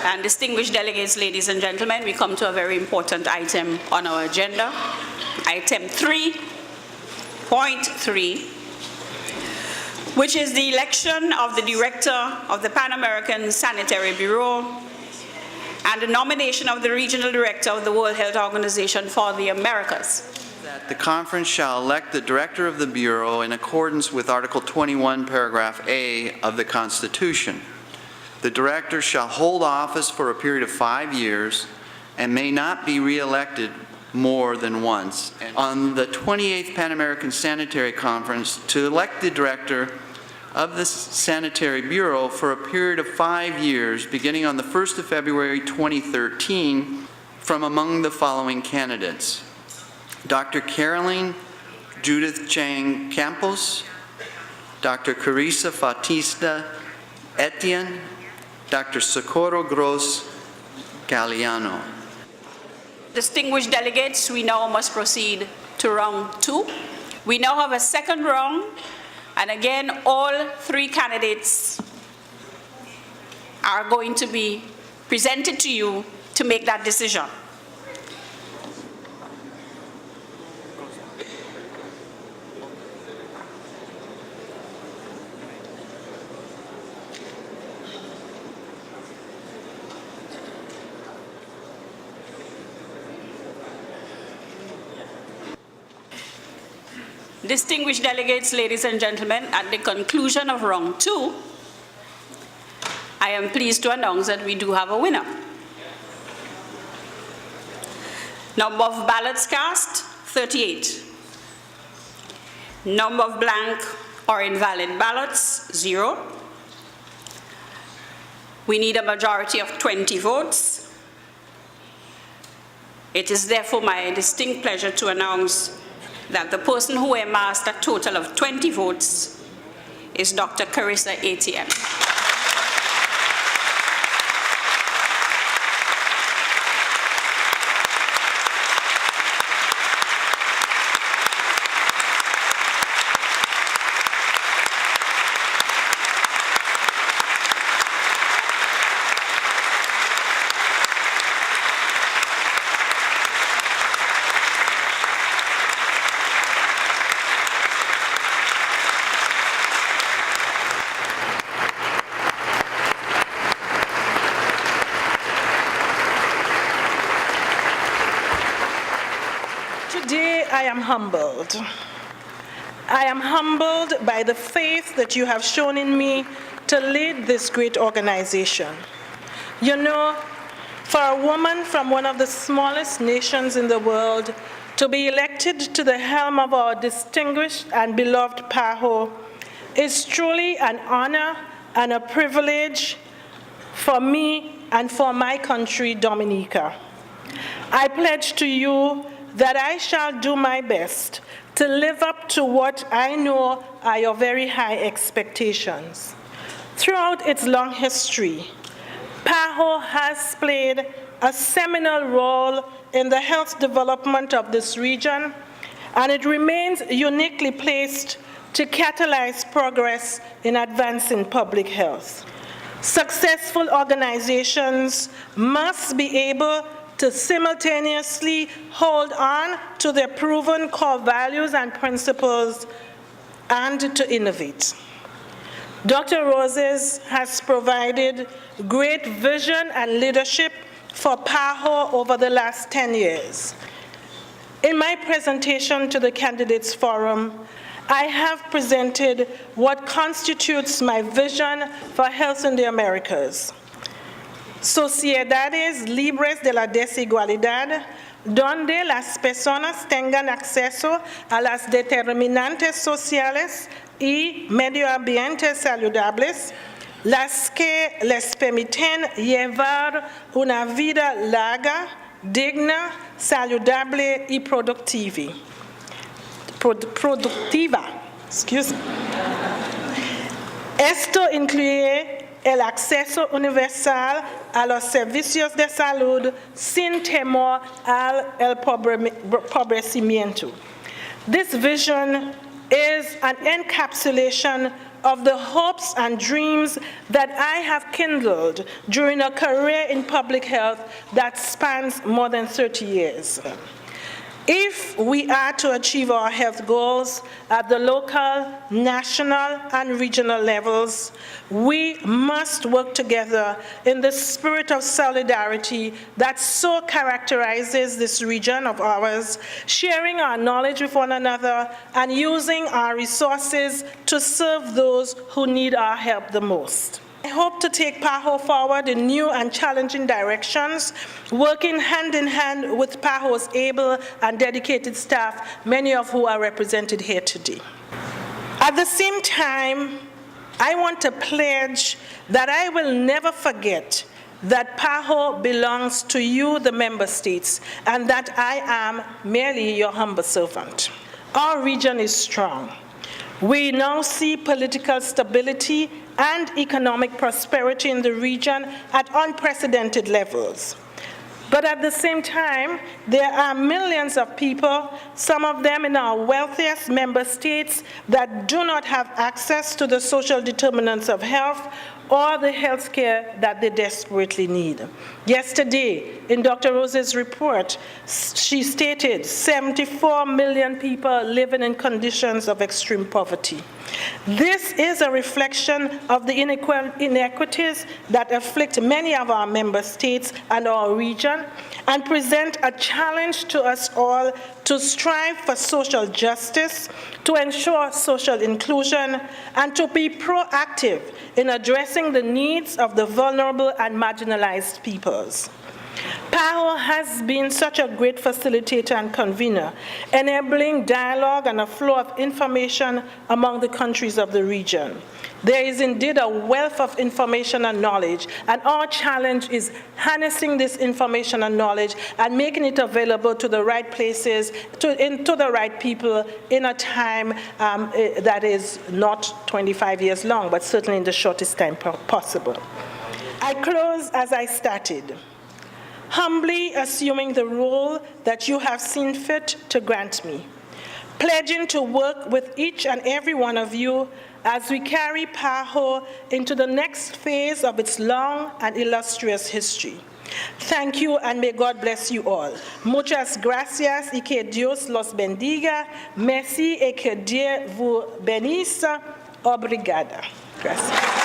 And distinguished delegates, ladies and gentlemen, we come to a very important item on our agenda. Item 3.3, which is the election of the Director of the Pan-American Sanitary Bureau and the nomination of the Regional Director of the World Health Organization for the Americas. That the conference shall elect the Director of the Bureau in accordance with Article 21, Paragraph A of the Constitution. The Director shall hold office for a period of 5 years and may not be re-elected more than once. And on the 28th Pan American Sanitary Conference, to elect the Director of the Sanitary Bureau for a period of 5 years, beginning on the 1st of February 2013, from among the following candidates: Dr. Caroline Judith Chang Campos, Dr. Carissa Etienne, Dr. Socorro Gross Galeano. Distinguished delegates, we now must proceed to round 2. We now have a second round, and again, all 3 candidates are going to be presented to you to make that decision. Distinguished delegates, ladies and gentlemen, at the conclusion of round 2, I am pleased to announce that we do have a winner. Number of ballots cast, 38. Number of blank or invalid ballots, 0. We need a majority of 20 votes. It is therefore my distinct pleasure to announce that the person who amassed a total of 20 votes is Dr. Carissa Etienne. I am humbled. I am humbled by the faith that you have shown in me to lead this great organization. You know, for a woman from one of the smallest nations in the world to be elected to the helm of our distinguished and beloved PAHO is truly an honor and a privilege for me and for my country, Dominica. I pledge to you that I shall do my best to live up to what I know are your very high expectations. Throughout its long history, PAHO has played a seminal role in the health development of this region, and it remains uniquely placed to catalyze progress in advancing public health. Successful organizations must be able to simultaneously hold on to their proven core values and principles and to innovate. Dr. Roses has provided great vision and leadership for PAHO over the last 10 years. In my presentation to the Candidates Forum, I have presented what constitutes my vision for health in the Americas. Sociedades libres de la desigualdad, donde las personas tengan acceso a las determinantes sociales y medioambientes saludables, las que les permiten llevar una vida larga, digna, saludable y productiva. Excuse me. Esto incluye el acceso universal a los servicios de salud sin temor al empobrecimiento. This vision is an encapsulation of the hopes and dreams that I have kindled during a career in public health that spans more than 30 years. If we are to achieve our health goals at the local, national, and regional levels, we must work together in the spirit of solidarity that so characterizes this region of ours, sharing our knowledge with one another and using our resources to serve those who need our help the most. I hope to take PAHO forward in new and challenging directions, working hand in hand with PAHO's able and dedicated staff, many of who are represented here today. At the same time, I want to pledge that I will never forget that PAHO belongs to you, the member states, and that I am merely your humble servant. Our region is strong. We now see political stability and economic prosperity in the region at unprecedented levels. But at the same time, there are millions of people, some of them in our wealthiest member states, that do not have access to the social determinants of health or the health care that they desperately need. Yesterday, in Dr. Rose's report, she stated 74 million people living in conditions of extreme poverty. This is a reflection of the inequities that afflict many of our member states and our region, and present a challenge to us all to strive for social justice, to ensure social inclusion, and to be proactive in addressing the needs of the vulnerable and marginalized peoples. PAHO has been such a great facilitator and convener, enabling dialogue and a flow of information among the countries of the region. There is indeed a wealth of information and knowledge, and our challenge is harnessing this information and knowledge and making it available to the right places, to the right people in a time that is not 25 years long, but certainly in the shortest time possible. I close as I started, humbly assuming the role that you have seen fit to grant me, pledging to work with each and every one of you as we carry PAHO into the next phase of its long and illustrious history. Thank you, and may God bless you all. Muchas gracias y que Dios los bendiga. Merci et que Dieu vous bénisse. Obrigada. Gracias.